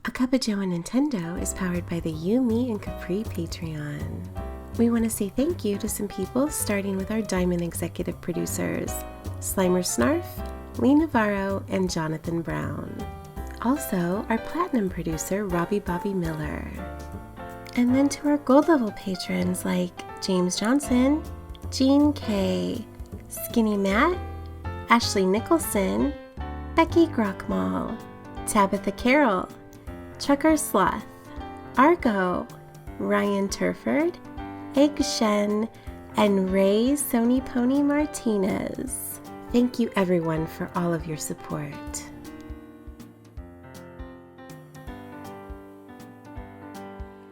A Cuppa Joe Nintendo is powered by the You, Me, and Capri Patreon. We want to say thank you to some people, starting with our Diamond executive producers, Slimer Snarf, Lee Navarro, and Jonathan Brown. Also, our Platinum producer, Robbie Bobby Miller. And then to our Gold level patrons like James Johnson, Jean K, Skinny Matt, Ashley Nicholson, Becky Grockmall, Tabitha Carroll, Chucker Sloth, Argo, Ryan Turford, Egg Shen, and Ray Sony Pony Martinez. Thank you everyone for all of your support.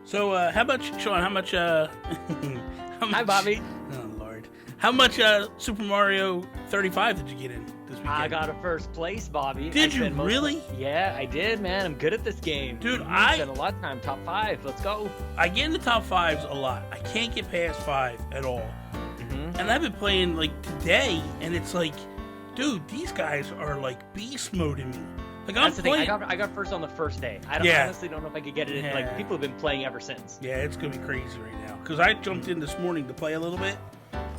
So, how much, Sean, how much, Hi, Bobby. Oh, Lord. How much, Super Mario 35 did you get in this weekend? I got a first place, Bobby. Did you really? Yeah, I did, man. I'm good at this game. Dude, I spent a lot of time. Top 5. Let's go. I get in the top 5s a lot. I can't get past 5 at all. Mm-hmm. And I've been playing, like, today, and it's like, dude, these guys are, like, beast moding me. Like, That's the thing. I got first on the first day. I honestly don't know if I could get it in. Yeah. Like, people have been playing ever since. Yeah, it's going to be crazy right now. Because I jumped in this morning to play a little bit,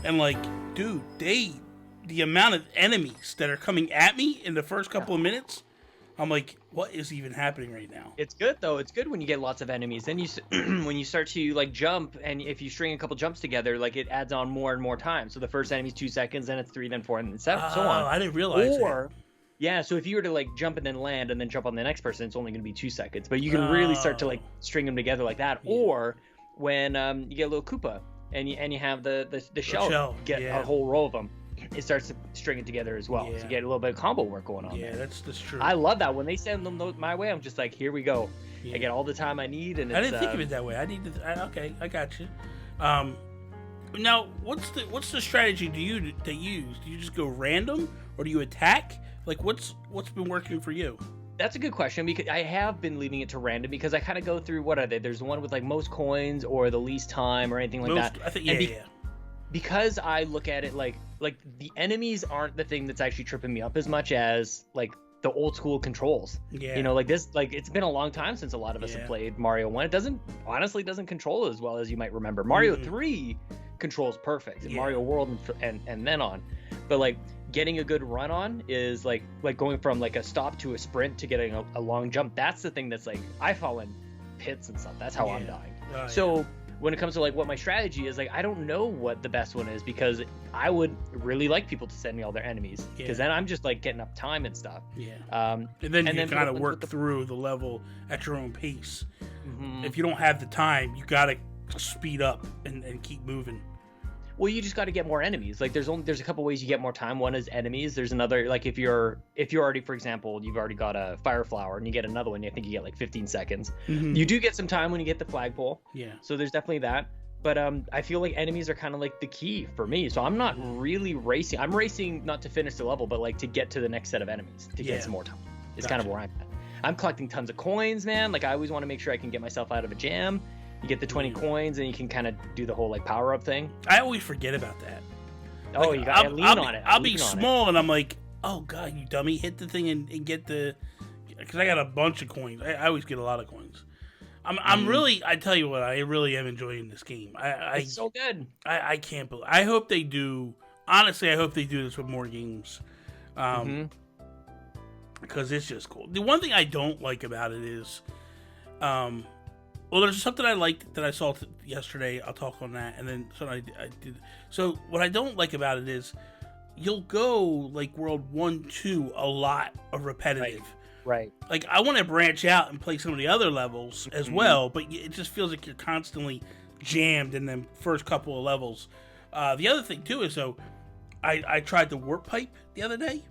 and, like, dude, the amount of enemies that are coming at me in the first couple of minutes, I'm like, what is even happening right now? It's good, though. It's good when you get lots of enemies. Then you, when you start to, like, jump, and if you string a couple jumps together, like, it adds on more and more time. So the first enemy's 2 seconds, then it's 3, then 4, and then 7, so on. I didn't realize that. Yeah, so if you were to, like, jump and then land and then jump on the next person, it's only going to be 2 seconds. But you can really start to, like, string them together like that. Yeah. Or when you get a little Koopa and you have the shell get a whole row of them, it starts to string it together as well. Yeah. So you get a little bit of combo work going on there. Yeah, that's true. I love that. When they send them my way, I'm just like, here we go. Yeah. I get all the time I need. And I didn't think of it that way. Okay, I got you. Now, what's the strategy do you use? Do you just go random, or do you attack? Like, what's been working for you? That's a good question, because I have been leaving it to random, because I kind of go through, what are they? There's the one with, like, most coins or the least time or anything like that. I think, yeah. Because I look at it like the enemies aren't the thing that's actually tripping me up as much as, like, the old school controls. Yeah. You know, like this, like, it's been a long time since a lot of us have played Mario 1. It honestly doesn't control as well as you might remember. Mario 3 controls perfect. And Mario World and then on. But, like, getting a good run on is like going from, like, a stop to a sprint to getting a long jump. That's the thing that's, like, I fall in pits and stuff. That's how I'm dying. So when it comes to, like, what my strategy is, like, I don't know what the best one is, because I would really like people to send me all their enemies, because then I'm just, like, getting up time and stuff. And then you can kind of work through the level at your own pace. Mm-hmm. If you don't have the time, you got to speed up and keep moving. Well, you just got to get more enemies. Like, there's a couple ways you get more time. One is enemies. There's another, like, if you're already, for example, you've already got a fire flower and you get another one, I think you get like 15 seconds. Mm-hmm. You do get some time when you get the flagpole. Yeah. So there's definitely that. But I feel like enemies are kind of like the key for me. So I'm not really racing. I'm racing not to finish the level, but, like, to get to the next set of enemies to get some more time. It's kind of where I'm at. I'm collecting tons of coins, man. Like, I always want to make sure I can get myself out of a jam. You get the 20 coins, and you can kind of do the whole, like, power-up thing. I always forget about that. Oh, like, you got to lean on it. I'll be small, and I'm like, oh, God, you dummy. Hit the thing and get the... Because I got a bunch of coins. I always get a lot of coins. I'm really... I tell you what, I really am enjoying this game. It's so good. I can't believe... I hope they do... Honestly, I hope they do this with more games. Because it's just cool. The one thing I don't like about it is... Well, there's something I liked that I saw yesterday. I'll talk on that, and then something I did. So what I don't like about it is you'll go, like, World 1, 2 a lot of repetitive. Right. Like, I want to branch out and play some of the other levels as well, but it just feels like you're constantly jammed in them first couple of levels. The other thing, too, is, so I tried the warp pipe the other day,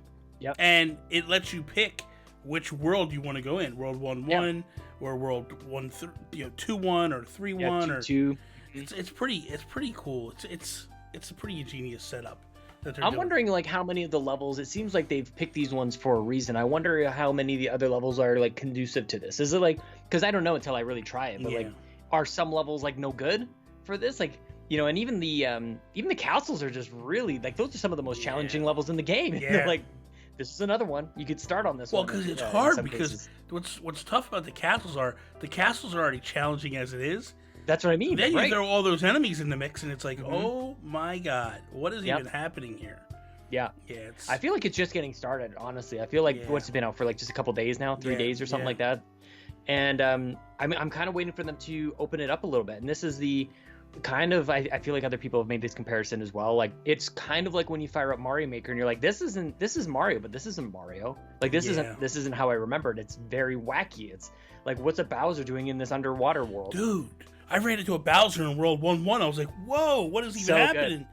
and it lets you pick which world you want to go in. World 1-1, or World 2-1, or 3-1, or 2. It's pretty cool. It's a pretty ingenious setup that they're doing. Wondering, like, how many of the levels, it seems like they've picked these ones for a reason. I wonder how many of the other levels are, like, conducive to this. Is it, like, because I don't know until I really try it, but like, are some levels, like, no good for this? Like, you know, and even the castles are just really, like, those are some of the most challenging levels in the game. They're, like, this is another one. You could start on this Well, one. because it's hard. Because what's tough about the castles are already challenging as it is. That's what I mean. Then you right? throw all those enemies in the mix, and it's like, oh my god, what is Yep. even happening here? Yeah. Yeah. I feel like it's just getting started. Honestly, I feel like what's it been out for like just a couple days now, 3 days or something like that. And I'm kind of waiting for them to open it up a little bit. And this is the kind of I feel like other people have made this comparison as well. Like it's kind of like when you fire up Mario Maker and you're like, this is Mario, but this isn't Mario. Like this isn't how I remembered. It's very wacky. It's like, what's a Bowser doing in this underwater world? Dude, I ran into a Bowser in World 1-1. I was like, whoa, what is even happening?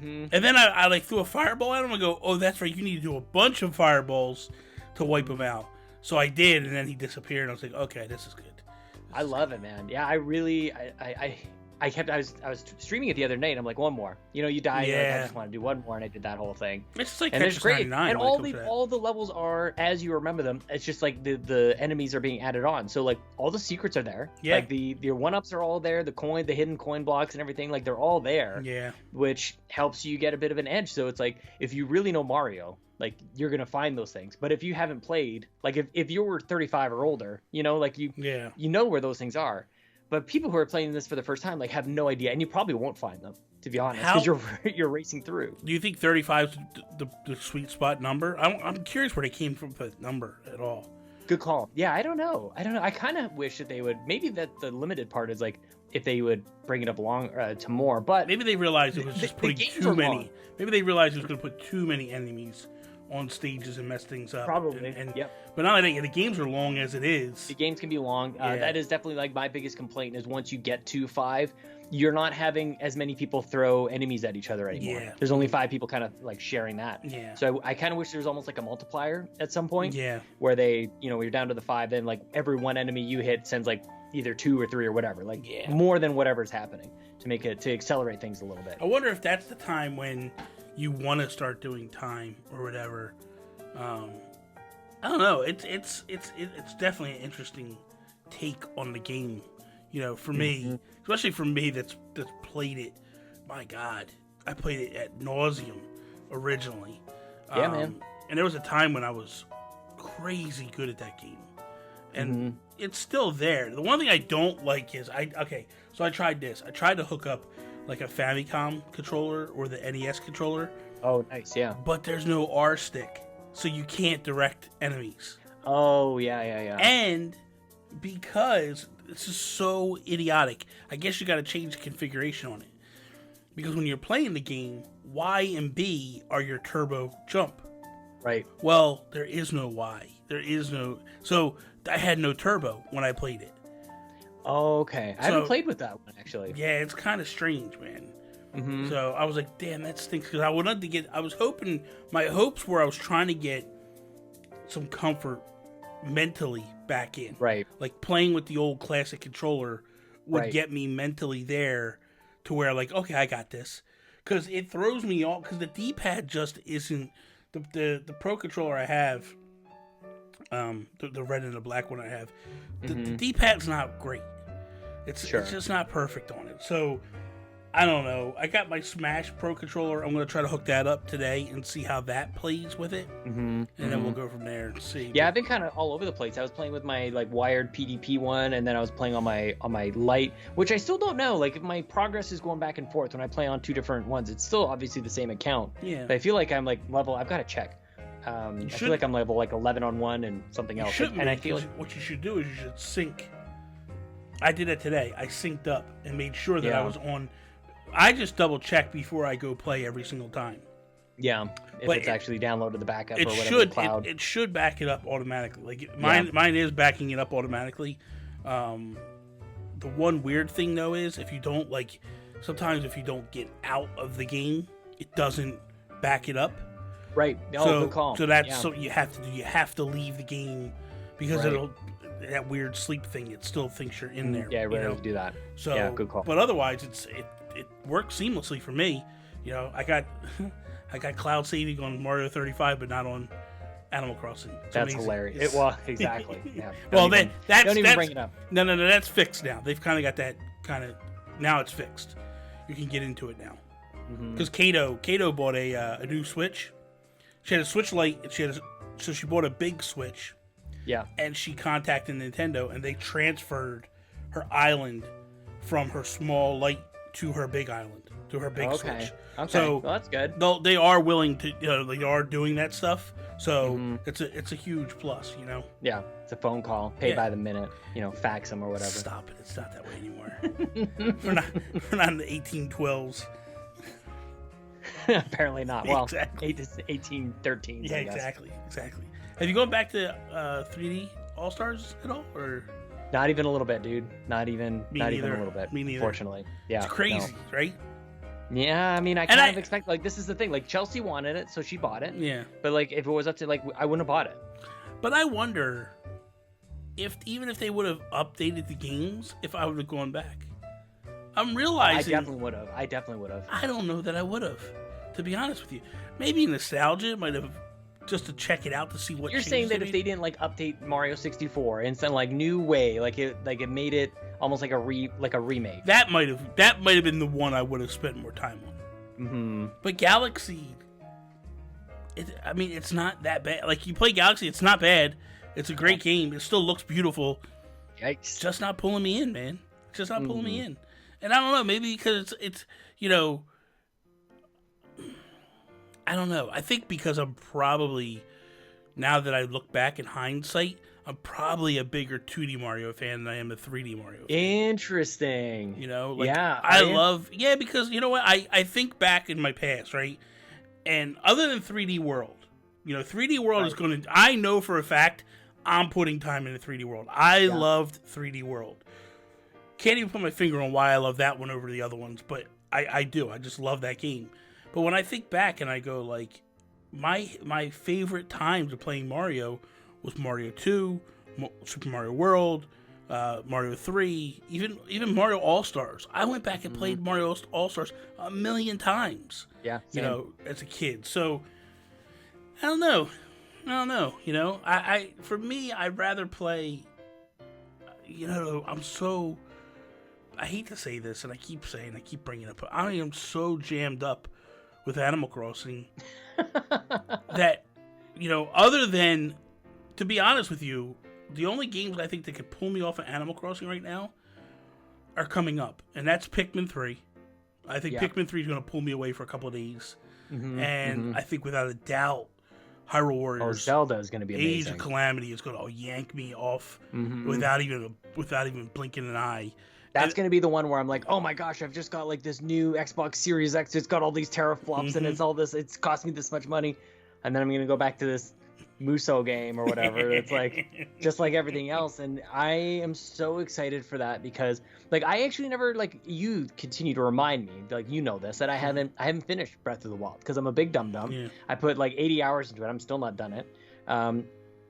And then I like threw a fireball at him. I go, oh, that's right. You need to do a bunch of fireballs to wipe him out. So I did, and then he disappeared. And I was like, okay, this is good. I love it, man. Yeah, I really, I was streaming it the other night. And I'm like, one more. You know, you die. Yeah. You're like, I just want to do one more, and I did that whole thing. It's just like And it's Tetris great. 99. And when all the levels are as you remember them. It's just like the enemies are being added on. So like all the secrets are there. Yeah. Like the 1-ups are all there. The hidden coin blocks and everything. Like they're all there. Yeah. Which helps you get a bit of an edge. So it's like if you really know Mario, like you're gonna find those things. But if you haven't played, like if you were 35 or older, you know, like you know where those things are. But people who are playing this for the first time like have no idea, and you probably won't find them, to be honest, because you're racing through. Do you think 35 is the sweet spot number? I'm curious where they came from for that number at all. Good call. Yeah, I don't know. I kind of wish that they would, maybe that the limited part is like if they would bring it up along to more, but maybe they realized it was just putting too many. Long. Maybe they realized it was going to put too many enemies on stages and mess things up. Probably. But not only that, the games are long as it is. The games can be long. That is definitely like my biggest complaint is once you get to 5, you're not having as many people throw enemies at each other anymore. Yeah. There's only 5 people kind of like sharing that. Yeah. So I kind of wish there was almost like a multiplier at some point. Yeah. Where they, you know, when you're down to the 5, then like every one enemy you hit sends like either 2 or 3 or whatever, like more than whatever's happening to accelerate things a little bit. I wonder if that's the time when you want to start doing time or whatever. I don't know. It's definitely an interesting take on the game. You know, for me, especially for me that's played it. My God, I played it at nauseum originally. Yeah, man. And there was a time when I was crazy good at that game, and it's still there. The one thing I don't like is So I tried this. I tried to hook up like a Famicom controller or the NES controller. Oh, nice, yeah. But there's no R stick, so you can't direct enemies. Oh, yeah. And because this is so idiotic, I guess you got to change the configuration on it. Because when you're playing the game, Y and B are your turbo jump. Right. Well, there is no Y. So I had no turbo when I played it. Oh, okay. I haven't played with that one, actually. Yeah, it's kind of strange, man. So I was like, damn, that stinks. Because my hopes were I was trying to get some comfort mentally back in. Right. Like playing with the old classic controller would get me mentally there to where like, okay, I got this. Because it throws me off, because the D-pad just isn't, the Pro controller I have, the red and the black one I have, the D-pad's not great. It's just not perfect on it. So I don't know. I got my Smash Pro controller. I'm going to try to hook that up today and see how that plays with it. And then we'll go from there and see. Yeah, I've been kind of all over the place. I was playing with my like wired PDP one, and then I was playing on my light, which I still don't know. Like if my progress is going back and forth when I play on 2 different ones, it's still obviously the same account. Yeah. But I feel like I'm like level. I've got to check. I feel like I'm level like 11 on one and something else. And I feel like what you should do is you should sync. I did it today. I synced up and made sure that I was on. I just double check before I go play every single time. Yeah, if it's actually downloaded the backup or whatever. Should, the cloud. It should back it up automatically. Like mine is backing it up automatically. The one weird thing though is sometimes if you don't get out of the game, it doesn't back it up. Right. Oh, good call. So that's something you have to do. You have to leave the game because that weird sleep thing. It still thinks you're in there. Yeah, I rarely do that. So yeah, good call. But otherwise, it works seamlessly for me. You know, I got cloud saving on Mario 35, but not on Animal Crossing. It's that's amazing. Hilarious. Well, exactly. Yeah. Don't even bring it up. No, that's fixed now. They've kind of got that now it's fixed. You can get into it now. Because Kato bought a new Switch, She had a Switch Lite, and so she bought a big Switch. Yeah. And she contacted Nintendo, and they transferred her island from her small Lite to her big island, to her big Switch. Okay. So well, that's good. They are willing to, they are doing that stuff. So it's a huge plus, Yeah, it's a phone call, pay by the minute, fax them or whatever. Stop it! It's not that way anymore. we're not in the 1812s. Apparently not. Well, exactly. 1813. Yeah, exactly. Have you gone back to 3D All Stars at all, or not even a little bit, dude? Not even a little bit. Me neither. Unfortunately, yeah, it's crazy, right? Yeah, I mean, I kind of expect this is the thing. Like Chelsea wanted it, so she bought it. Yeah. But if it was up to I wouldn't have bought it. But I wonder even if they would have updated the games, if I would have gone back. I'm realizing I definitely would have. I don't know that I would have, to be honest with you. Maybe nostalgia might have, just to check it out to see what you're saying. That if they didn't update Mario 64 and send new way, it made it almost like a remake. That might have been the one I would have spent more time on. Mm-hmm. But Galaxy, it's not that bad. You play Galaxy, it's not bad. It's a great game. It still looks beautiful. Yikes! It's just not pulling me in, man. It's just not pulling me in. And I don't know, maybe because it's I don't know. I think because I'm probably, now that I look back in hindsight, I'm probably a bigger 2D Mario fan than I am a 3D Mario fan. Interesting. Because you know what? I think back in my past, right? And other than 3D World, 3D World is going to, I know for a fact, I'm putting time into 3D World. I loved 3D World. Can't even put my finger on why I love that one over the other ones, but I do. I just love that game. But when I think back and I go my favorite times of playing Mario was Mario 2, Super Mario World, Mario 3, even Mario All-Stars. I went back and played Mario All-Stars a million times. Yeah, same. As a kid. So I don't know. I for me, I'd rather play. I hate to say this, and I keep bringing it up, but I am so jammed up with Animal Crossing that, other than, to be honest with you, the only games I think that could pull me off of Animal Crossing right now are coming up, and that's Pikmin 3. I think Pikmin 3 is going to pull me away for a couple of days, I think without a doubt, Hyrule Warriors, Zelda is going to be amazing. Age of Calamity is going to yank me off without even blinking an eye. That's going to be the one where I'm like, oh my gosh, I've just got this new Xbox Series X. It's got all these teraflops and it's all this. It's cost me this much money, and then I'm going to go back to this Muso game or whatever. It's just like everything else, and I am so excited for that because I actually never you continue to remind me this that I haven't finished Breath of the Wild because I'm a big dum dum. Yeah. I put 80 hours into it. I'm still not done it.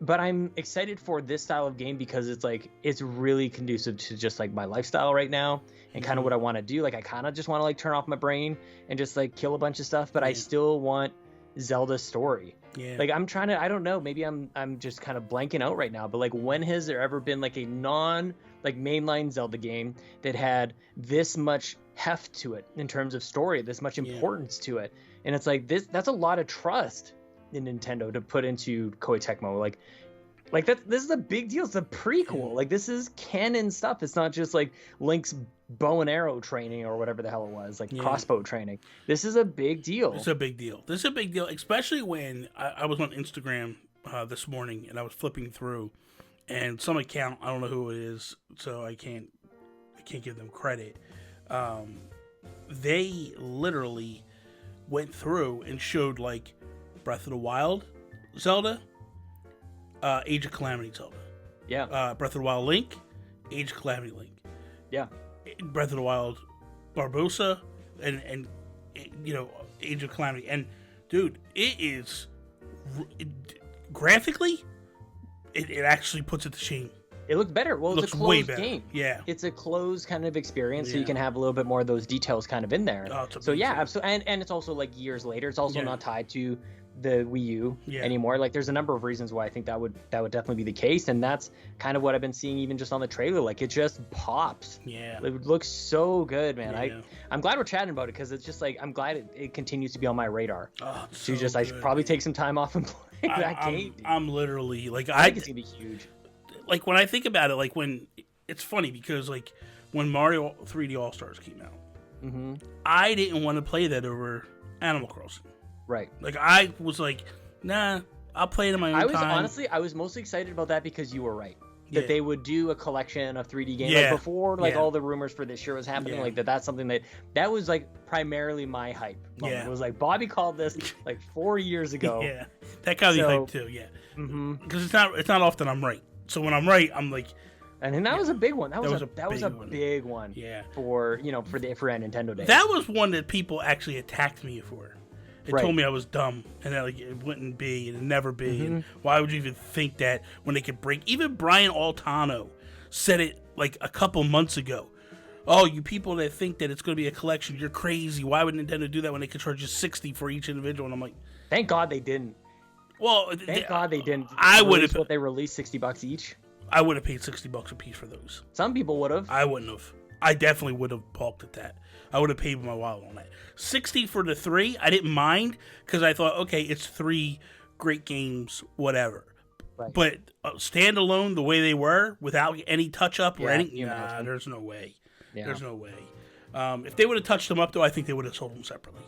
But I'm excited for this style of game because it's really conducive to just my lifestyle right now and kind of what I want to do. I kind of just want to turn off my brain and just kill a bunch of stuff, but I still want Zelda's story. Yeah. I'm trying to, I don't know, maybe I'm just kind of blanking out right now, but when has there ever been a non mainline Zelda game that had this much heft to it in terms of story, this much importance to it? And it's that's a lot of trust in Nintendo to put into Koei Tecmo. This is a big deal. It's a prequel. This is canon stuff. It's not just Link's bow and arrow training or whatever the hell it was, crossbow training. This is a big deal. This is a big deal, especially when I was on Instagram this morning and I was flipping through, and some account, I don't know who it is, so I can't give them credit. They literally went through and showed Breath of the Wild Zelda, Age of Calamity Zelda. Yeah. Breath of the Wild Link, Age of Calamity Link. Yeah. Breath of the Wild Barbosa, and Age of Calamity. And dude, graphically, it actually puts it to shame. It looked better. Well, it's a closed game. Yeah. It's a closed kind of experience, so you can have a little bit more of those details kind of in there. Oh, so yeah, absolutely. And it's also years later. It's also not tied to the Wii U anymore. Like, there's a number of reasons why I think that would definitely be the case, and that's kind of what I've been seeing even just on the trailer. Like, it just pops. Yeah, it looks so good, man. Yeah. I'm glad we're chatting about it, because it's just like, I'm glad it continues to be on my radar. Oh, I should probably take some time off and play that game. I'm literally like, I think it's gonna be huge. Like, when I think about it, like, when it's funny because like when Mario 3D All Stars came out, I didn't want to play that over Animal Crossing. Right. Like, I was like, nah, I'll play it in my own time. Honestly, I was mostly excited about that because you were right. That they would do a collection of 3D games. Yeah. Like, before, like, all the rumors for this year was happening, like, that's something that was, like, primarily my hype moment. Yeah. It was like, Bobby called this, like, 4 years ago. Yeah. That kind of hype, too, yeah. Because it's not often I'm right. So when I'm right, I'm like... And then that was a big one. That was a big one. Yeah. For Nintendo Day. That was one that people actually attacked me for. They told me I was dumb and that, like, it wouldn't be and it'd never be. And why would you even think that when they could bring... Even Brian Altano said it, like, a couple months ago. Oh, you people that think that it's going to be a collection, you're crazy. Why would Nintendo do that when they could charge you $60 for each individual? And I'm like... Thank God they didn't. Well... Thank God they didn't. I would have... What they released, $60 each? I would have paid $60 a piece for those. Some people would have. I wouldn't have. I definitely would have balked at that. I would have paid my wallet on that. 60 for the 3, I didn't mind because I thought, okay, it's 3 great games, whatever. Right. But standalone, the way they were, without any touch up or any, there's no way. Yeah. There's no way. If they would have touched them up, though, I think they would have sold them separately.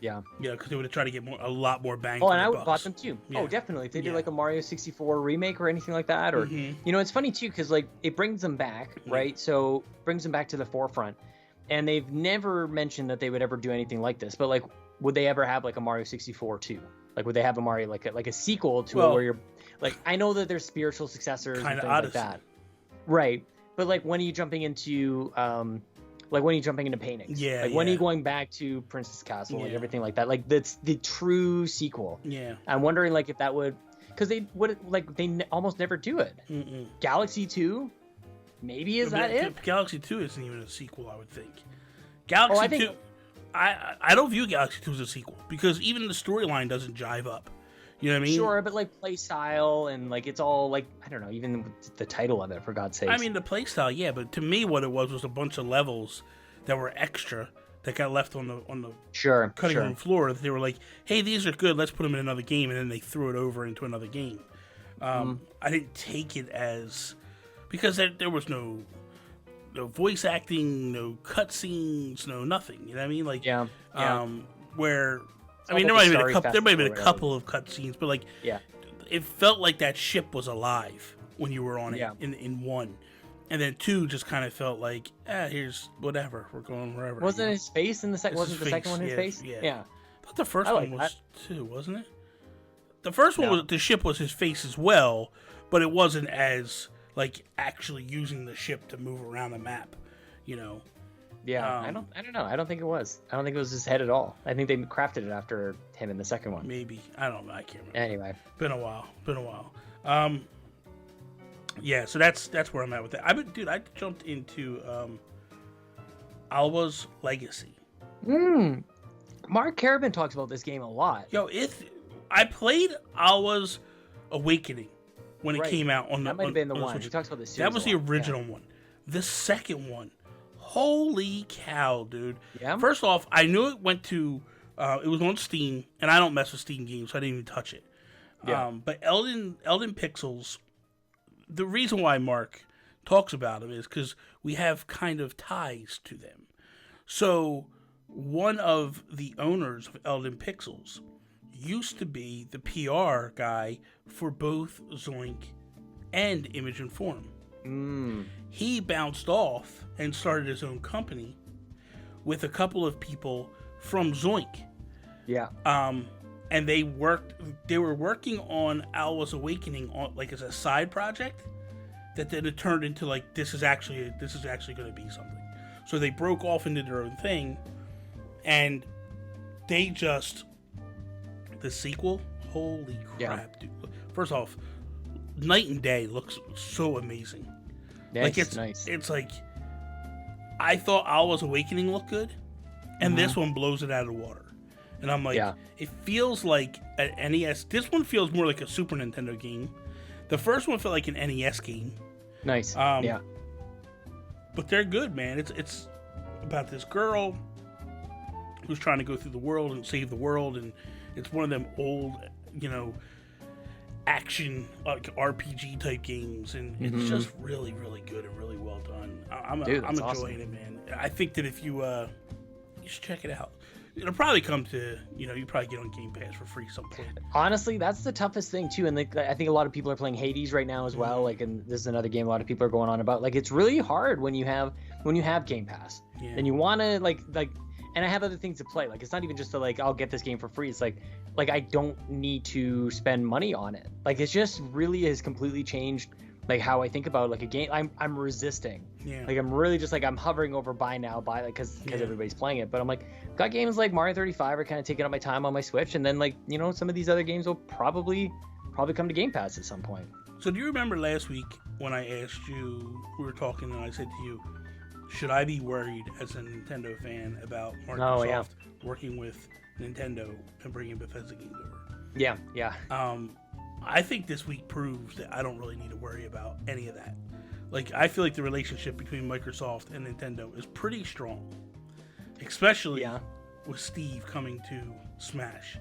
Yeah. Yeah, because they would have tried to get a lot more bang for their and I would bucks. bought them too. Yeah. Oh, definitely. If they did like a Mario 64 remake or anything like that, or you know, it's funny too because like it brings them back, right? So brings them back to the forefront, and they've never mentioned that they would ever do anything like this. But like, would they ever have like a Mario 64 2? Like, would they have a Mario like a sequel to it where you're like, I know that there's spiritual successors and things like that, right? But like, when are you jumping into like when are you jumping into paintings? Yeah. Like when are you going back to Princess Castle? Like everything like that. Like that's the true sequel. Yeah. I'm wondering like if that would, because they would like almost never do it. Galaxy 2, maybe is that it? Galaxy 2 isn't even a sequel, I would think. Galaxy 2, I don't view Galaxy 2 as a sequel because even the storyline doesn't jive up. You know what I mean? Sure, but like play style and like it's all like I don't know, even the title of it for God's sake. I mean the play style, yeah, but to me what it was a bunch of levels that were extra that got left on the cutting room floor. They were like, hey, these are good, let's put them in another game, and then they threw it over into another game. I didn't take it as because there was no voice acting, no cutscenes, no nothing. You know what I mean? Like where. I mean, there might have been a couple of cutscenes, but like, it felt like that ship was alive when you were on it in 1, and then 2 just kind of felt like, here's whatever, we're going wherever. Wasn't his face in the second? Wasn't the second one his face? Yeah. I thought the first one was too, wasn't it? The first one was the ship was his face as well, but it wasn't as like actually using the ship to move around the map, you know. Yeah, I don't know. I don't think it was. I don't think it was his head at all. I think they crafted it after him in the second one. Maybe. I don't know. I can't remember. Anyway. Been a while. Yeah, so that's where I'm at with that. I jumped into Alwa's Legacy. Mark Carabin talks about this game a lot. Yo, I played Alwa's Awakening when it came out on that might have been the one. He talks about this. That was the original one. The second one. Holy cow, dude. Yeah. First off, I knew it went to, it was on Steam, and I don't mess with Steam games, so I didn't even touch it. Yeah. But Elden Pixels, the reason why Mark talks about them is because we have kind of ties to them. So, one of the owners of Elden Pixels used to be the PR guy for both Zoink and Image and Form. He bounced off and started his own company with a couple of people from Zoink. Yeah. And they were working on Alwa's Awakening on like as a side project that then it turned into like this is actually going to be something. So they broke off into their own thing, and they just the sequel. Holy crap, dude! First off, night and day looks so amazing. Nice, like it's nice. It's like I thought Alwa's Awakening looked good, and this one blows it out of the water. And I'm like, it feels like an NES. This one feels more like a Super Nintendo game. The first one felt like an NES game. Nice. But they're good, man. It's about this girl who's trying to go through the world and save the world, and it's one of them old, action like RPG type games, and it's just really, really good and really well done. I'm enjoying it, man. I think that if you should check it out. It'll probably come to, you probably get on Game Pass for free some point. Honestly, that's the toughest thing too, and I think a lot of people are playing Hades right now as well. Like, and this is another game a lot of people are going on about. Like, it's really hard when you have Game Pass, and you want to like, and I have other things to play. Like, it's not even just to like, I'll get this game for free. It's like I don't need to spend money on it. Like, it's just really has completely changed like how I think about like a game. I'm resisting. Yeah. Like, I'm really just like, I'm hovering over buy now, because everybody's playing it. But I'm like, got games like Mario 35 are kind of taking up my time on my Switch, and then like, some of these other games will probably come to Game Pass at some point. So do you remember last week when I asked you, we were talking, and I said to you, should I be worried as a Nintendo fan about Microsoft working with Nintendo and bringing Bethesda games over? Yeah. I think this week proves that I don't really need to worry about any of that. Like, I feel like the relationship between Microsoft and Nintendo is pretty strong, especially with Steve coming to Smash.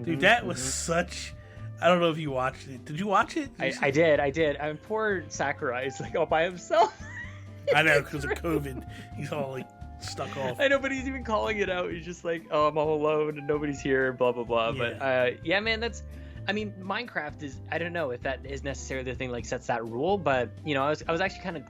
Dude, that was such... I don't know if you watched it. Did you watch it? I did. And poor Sakurai is like all by himself. I know, because of COVID. He's all like stuck off. I know, but he's even calling it out. He's just like, oh, I'm all alone and nobody's here, blah, blah, blah. Yeah. But man, Minecraft is, I don't know if that is necessarily the thing like sets that rule, but I was actually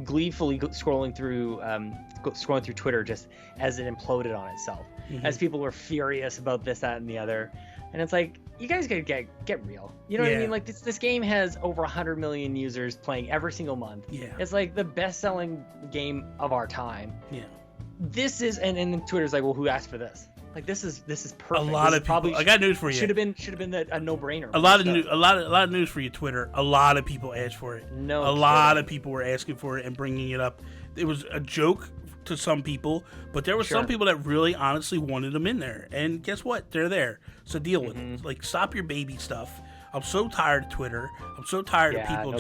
gleefully scrolling through Twitter just as it imploded on itself, as people were furious about this, that, and the other, and it's like, you guys gotta get real. You know what I mean? Like, this game has over 100 million users playing every single month. Yeah, it's like the best-selling game of our time. Yeah, this is, and Twitter's like, well, who asked for this? Like, this is perfect. A lot of people. I got news for you. Should have been a no-brainer. A lot of news for you, Twitter. A lot of people asked for it. A lot of people were asking for it and bringing it up. It was a joke to some people, but there were some people that really, honestly wanted them in there. And guess what? They're there. So deal with it. Like, stop your baby stuff. I'm so tired of Twitter. I'm so tired of people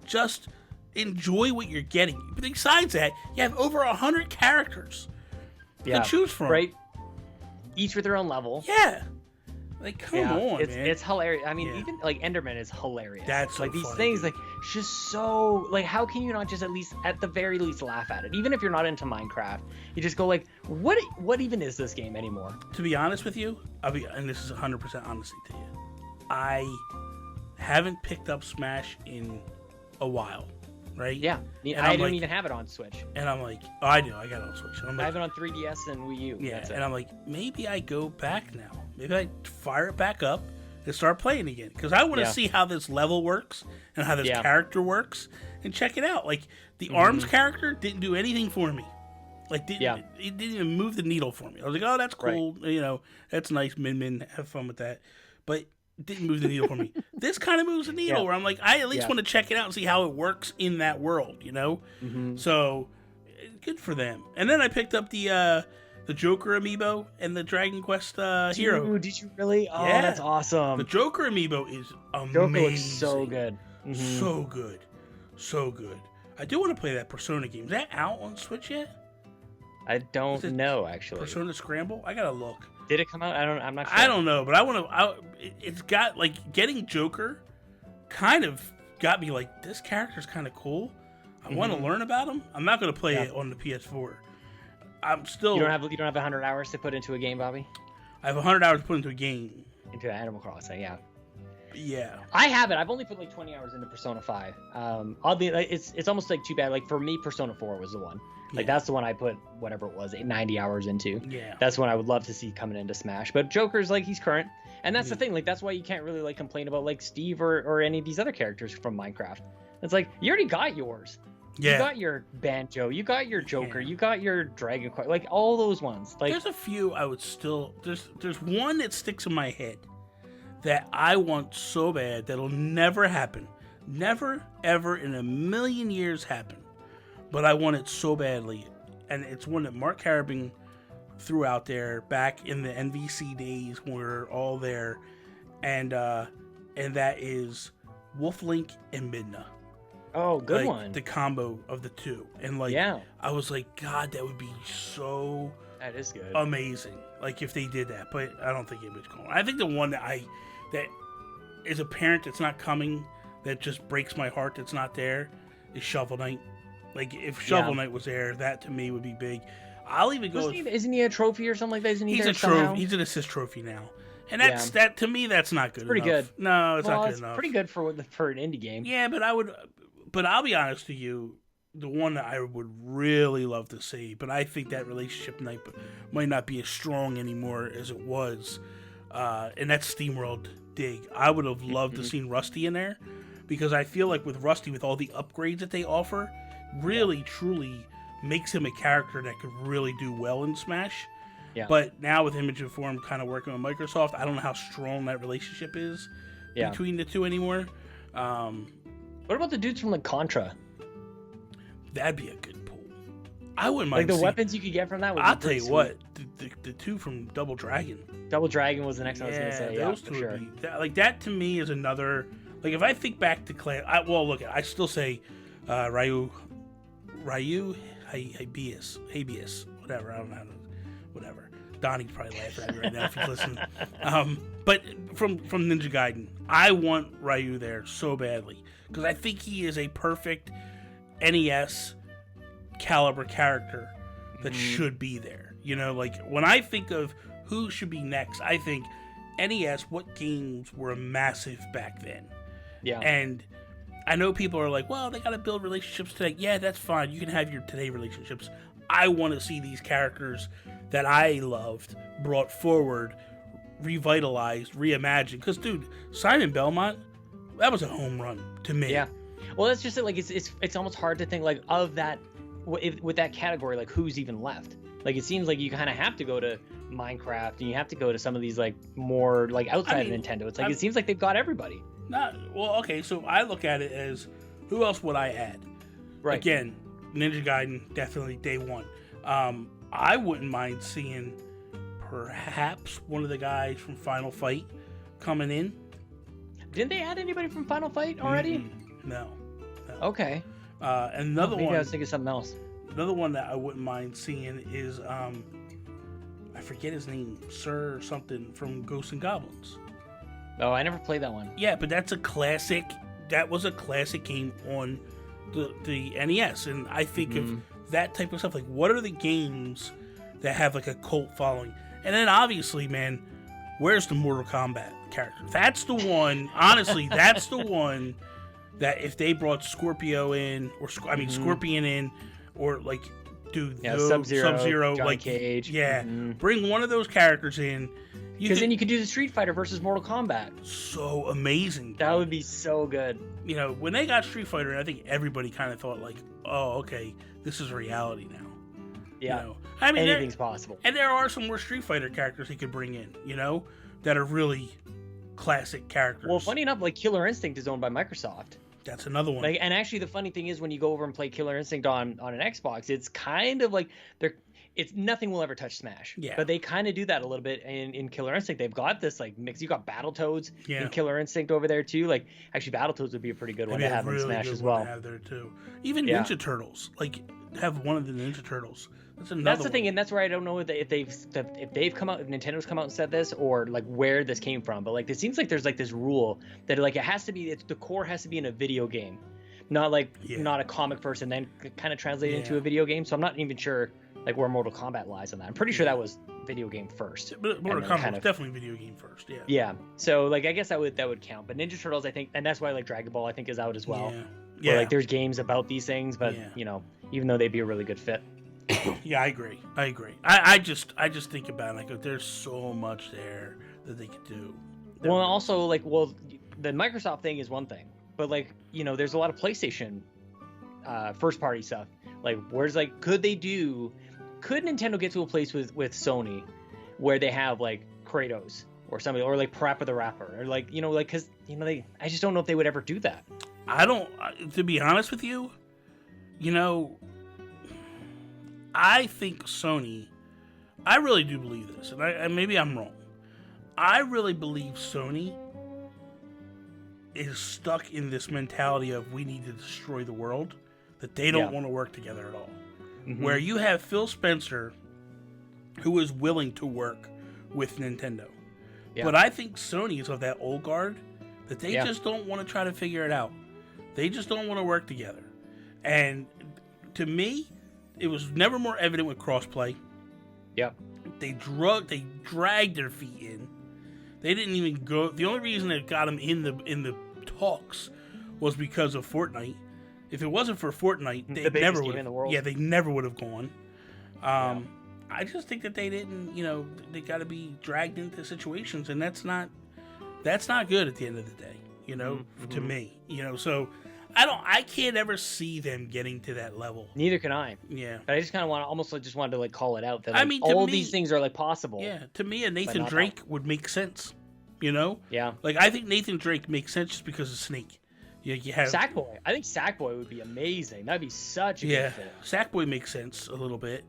just enjoy what you're getting. But besides that, you have over 100 characters to choose from. Right. Each with their own level. Yeah. Like, come on, man. It's hilarious. I mean, even like Enderman is hilarious. That's like so these funny, things, dude. like, just so like, how can you not just at the very least laugh at it? Even if you're not into Minecraft, you just go like, what even is this game anymore? To be honest with you, and this is 100% honesty to you, I haven't picked up Smash in a while. Right? Yeah. I don't even have it on Switch. And I'm like, oh, I do. I got it on Switch. And I'm like, I have it on 3DS and Wii U. Yeah. And I'm like, maybe I go back now. Maybe I fire it back up and start playing again. Because I want to see how this level works and how this character works and check it out. Like, the Arms character didn't do anything for me. Like, it didn't even move the needle for me. I was like, oh, that's cool. Right. That's nice. Min, have fun with that. But didn't move the needle for me. This kind of moves the needle where I'm like, I at least want to check it out and see how it works in that world, So good for them. And then I picked up the Joker amiibo and the Dragon Quest hero. Dude, did you really? Oh, that's awesome. The Joker amiibo is amazing. Joker looks so good. So good. So good. I do want to play that Persona game. Is that out on Switch yet? I don't know, actually. Persona Scramble? I gotta look. Did it come out? I'm not sure. I don't know, but I want to. It's got like getting Joker, kind of got me like, this character's kind of cool. I want to learn about him. I'm not going to play it on the PS4. I'm still. You don't have 100 hours to put into a game, Bobby? I have 100 hours to put into a game. Into Animal Crossing, yeah. Yeah. I have it. I've only put like 20 hours into Persona 5. Oddly, it's almost like too bad. Like, for me, Persona 4 was the one. Like, that's the one I put whatever it was, 90 hours into. Yeah. That's one I would love to see coming into Smash. But Joker's like, he's current. And that's the thing. Like, that's why you can't really like complain about like Steve or any of these other characters from Minecraft. It's like, you already got yours. Yeah. You got your Banjo. You got your Joker. You got your Dragon Quest. Like, all those ones. Like, there's a few I would still. There's one that sticks in my head that I want so bad that'll never happen. Never, ever in a million years happen. But I want it so badly, and it's one that Mark Carabin threw out there back in the NVC days when we were all there, and that is Wolf Link and Midna. Oh, good like, one. The combo of the two, and like, I was like, God, that would be so. That is good. Amazing. Like if they did that, but I don't think it was going. I think the one that is apparent that's not coming, that just breaks my heart that's not there, is Shovel Knight. Like if Shovel Knight was there, that to me would be big. I'll even go. Isn't he a trophy or something like that? Isn't he he's there a trophy. somehow? He's an assist trophy now, and that's that to me. That's not good. Pretty enough. good. No, it's not good enough. Pretty good for an indie game. Yeah, but I'll be honest with you. The one that I would really love to see, but I think that relationship might not be as strong anymore as it was, and that's SteamWorld Dig. I would have loved to seen Rusty in there, because I feel like with Rusty, with all the upgrades that they offer, really truly makes him a character that could really do well in Smash. Yeah. But now with Image and Form kind of working with Microsoft, I don't know how strong that relationship is between the two anymore. What about the dudes from like Contra? That'd be a good pull. I wouldn't mind. Like the weapons you could get from that would be I'll tell you sweet. What, the two from Double Dragon. Double Dragon was the next one I was going to say. Those two would be, like that to me is another. Like if I think back to look, I still say Ryu, Habeas, whatever. I don't know, whatever. Donnie's probably laughing at me right now if he's listening. But from Ninja Gaiden, I want Ryu there so badly because I think he is a perfect NES caliber character that should be there. You know, like when I think of who should be next, I think NES, what games were massive back then? Yeah. And I know people are like, well, they got to build relationships today. Yeah, that's fine. You can have your today relationships. I want to see these characters that I loved brought forward, revitalized, reimagined. Because, dude, Simon Belmont, that was a home run to me. Yeah. Well, that's just it. Like it's almost hard to think like of that with that category. Like who's even left? Like it seems like you kind of have to go to Minecraft and you have to go to some of these like more like outside of Nintendo. It's like it seems like they've got everybody. Okay. So I look at it as who else would I add? Right. Again, Ninja Gaiden definitely day one. I wouldn't mind seeing perhaps one of the guys from Final Fight coming in. Didn't they add anybody from Final Fight already? No. Okay. Another one. Maybe I was thinking of something else. Another one that I wouldn't mind seeing is I forget his name, Sir or something from Ghosts and Goblins. Oh, I never played that one. Yeah, but that's a classic. That was a classic game on the NES, and I think of that type of stuff. Like, what are the games that have like a cult following? And then obviously, man, where's the Mortal Kombat character? That's the one. Honestly, that's the one. That if they brought Scorpio in, or Scorpion in, or like, dude, Sub-Zero, Johnny like Cage, bring one of those characters in. Because then you could do the Street Fighter versus Mortal Kombat. So amazing. That would be so good. You know, when they got Street Fighter, I think everybody kind of thought like, oh, okay, this is reality now. Yeah. You know? I mean, anything's possible. And there are some more Street Fighter characters he could bring in, you know, that are really classic characters. Well, funny enough, like Killer Instinct is owned by Microsoft. That's another one. Like, and actually, the funny thing is, when you go over and play Killer Instinct on an Xbox, it's kind of like it's nothing will ever touch Smash. Yeah. But they kind of do that a little bit in Killer Instinct. They've got this like mix. You got Battletoads in Killer Instinct over there too. Like, actually, Battletoads would be a pretty good one to have in Smash as well. To have there too. Even Ninja Turtles, like have one of the Ninja Turtles. That's the thing, and that's where I don't know if they've come out, if Nintendo's come out and said this, or like where this came from. But like, it seems like there's like this rule that like it has to be, the core has to be in a video game, not like not a comic first and then kind of translate into a video game. So I'm not even sure like where Mortal Kombat lies on that. I'm pretty sure that was video game first. But Mortal Kombat was definitely video game first. Yeah. Yeah. So like, I guess that would count. But Ninja Turtles, I think, and that's why like Dragon Ball, I think, is out as well. Yeah. Where, like there's games about these things, but you know, even though they'd be a really good fit. Yeah, I agree. I just think about it, like there's so much there that they could do. Well, also like, the Microsoft thing is one thing, but like, you know, there's a lot of PlayStation first party stuff. Like, where's like, could Nintendo get to a place with Sony where they have like Kratos or somebody, or like Parappa the Rapper, or like, you know, like, because you know, I just don't know if they would ever do that. I don't, to be honest with you, you know, I think Sony, I really do believe this, and maybe I'm wrong. I really believe Sony is stuck in this mentality of we need to destroy the world, that they don't want to work together at all. Mm-hmm. Where you have Phil Spencer, who is willing to work with Nintendo. Yeah. But I think Sony is of that old guard that they just don't want to try to figure it out. They just don't want to work together. And to me, it was never more evident with crossplay. Yeah. They dragged their feet in. They didn't even go. The only reason they got them in the talks was because of Fortnite. If it wasn't for Fortnite, they never would. Yeah, they never would have gone. I just think that they didn't. They got to be dragged into situations, and that's not good at the end of the day. To me. So I can't ever see them getting to that level. Neither can I. Yeah. But I just kind of wanted to call it out that all these things are possible. Yeah. To me, a Nathan Drake would make sense. Yeah. I think Nathan Drake makes sense just because of Snake. You have Sackboy. I think Sackboy would be amazing. That'd be such a good fit. Sackboy makes sense a little bit.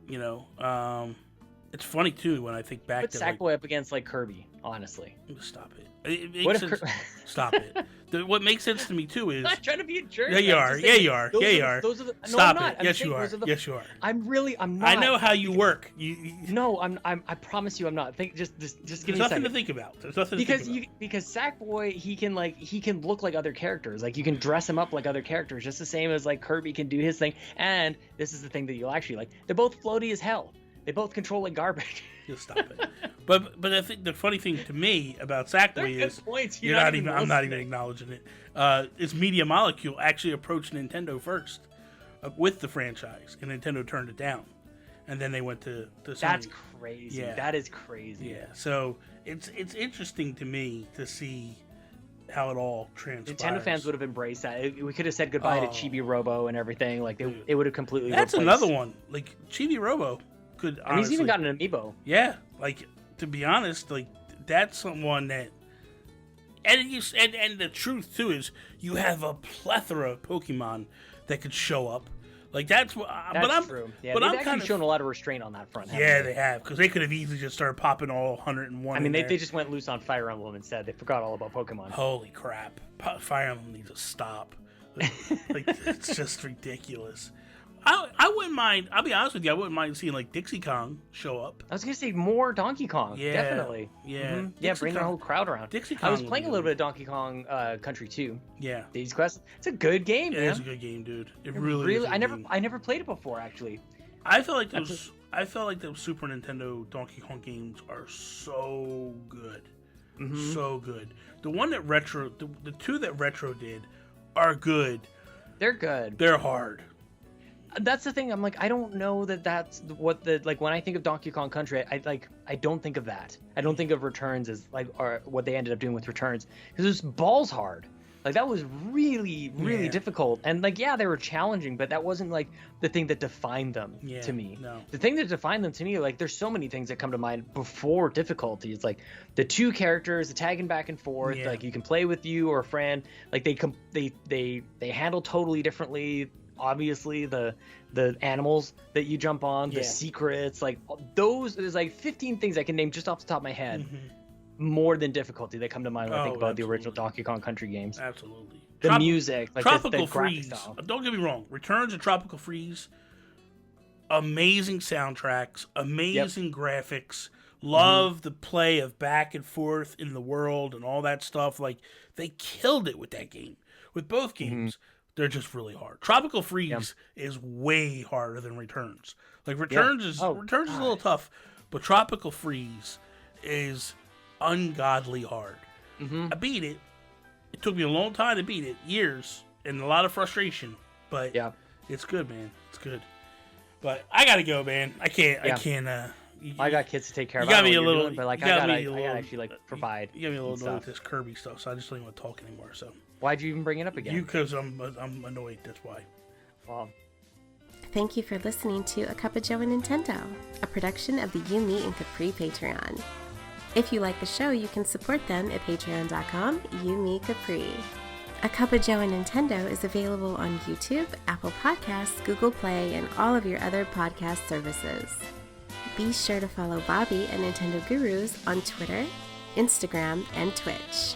It's funny too when I think back. Put Sackboy up against Kirby. Honestly. Stop it. It makes sense. Stop it. What makes sense to me too is. I'm not trying to be a jerk. Yeah, you are. Yeah, you are. Yeah, you are. Stop it. Yes, you are. Yes, you are. I'm not. I know how you work. No, I promise you, I'm not. Just give me a second. There's nothing to think about. Because Sackboy, he can look like other characters. You can dress him up like other characters, just the same as Kirby can do his thing. And this is the thing that you'll actually like. They're both floaty as hell. They both control like garbage. You'll stop it. But I think the funny thing to me about Sackboy is I'm not even acknowledging it. Is Media Molecule actually approached Nintendo first with the franchise, and Nintendo turned it down, and then they went to Sony. That's crazy. Yeah. That is crazy. Yeah. So it's interesting to me to see how it all transpires. Nintendo fans would have embraced that. We could have said goodbye to Chibi Robo and everything. It would have completely. That's replaced. Another one. Chibi Robo. Could honestly, he's even got an amiibo. Yeah, to be honest, that's someone that, and the truth too is you have a plethora of Pokemon that could show up. That's what. That's true. Yeah, but they've actually shown a lot of restraint on that front. Yeah, they have, because they could have easily just started popping all 101. I mean, they just went loose on Fire Emblem instead. They forgot all about Pokemon. Holy crap! Fire Emblem needs to stop. It's just ridiculous. I wouldn't mind. I'll be honest with you. I wouldn't mind seeing Dixie Kong show up. I was gonna say more Donkey Kong. Yeah, definitely. Yeah, mm-hmm. Yeah. Bring the whole crowd around. Dixie Kong. I was playing a little bit of Donkey Kong Country 2. Yeah. Daisy Quest. It's a good game, man. It is a good game, dude. It really is. I never played it before, actually. I felt like those Super Nintendo Donkey Kong games are so good. Mm-hmm. So good. The one that the two that Retro did are good. They're good. They're hard. That's the thing. I'm I don't know that's what when I think of Donkey Kong Country, I don't think of that. I don't think of Returns as or what they ended up doing with Returns, because it was balls hard. That was really difficult, and they were challenging, but that wasn't the thing that defined them to me. No. The thing that defined them to me, there's so many things that come to mind before difficulty. It's the two characters, the tagging back and forth. Yeah. You can play with you or a friend. They handle totally differently. Obviously, the animals that you jump on, the secrets, those. There's 15 things I can name just off the top of my head. Mm-hmm. More than difficulty that come to mind when I think about the original Donkey Kong Country games. Absolutely. The music, Tropical the Freeze. Style. Don't get me wrong. Returns and Tropical Freeze. Amazing soundtracks. Amazing graphics. Love the play of back and forth in the world and all that stuff. They killed it with that game. With both games. Mm-hmm. They're just really hard. Tropical Freeze is way harder than Returns. Returns is a little tough, but Tropical Freeze is ungodly hard. Mm-hmm. I beat it. It took me a long time to beat it, years, and a lot of frustration. But it's good, man. It's good. But I gotta go, man. I can't. I got kids to take care of. You got me a little, but I gotta actually provide. You got me a little annoyed with this Kirby stuff, so I just don't even want to talk anymore. So. Why'd you even bring it up again? Because I'm annoyed. That's why. Wow. Thank you for listening to A Cuppa Joe Nintendo, a production of the You, Me, and Capri Patreon. If you like the show, you can support them at patreon.com/YouMeCapri. A Cuppa Joe Nintendo is available on YouTube, Apple Podcasts, Google Play, and all of your other podcast services. Be sure to follow Bobby and Nintendo Gurus on Twitter, Instagram, and Twitch.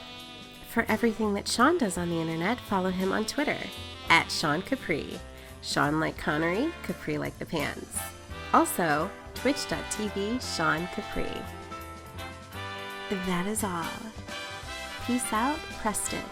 For everything that Sean does on the internet, follow him on Twitter, @Sean Capri. Sean like Connery, Capri like the pants. Also, twitch.tv Sean Capri. That is all. Peace out, Preston.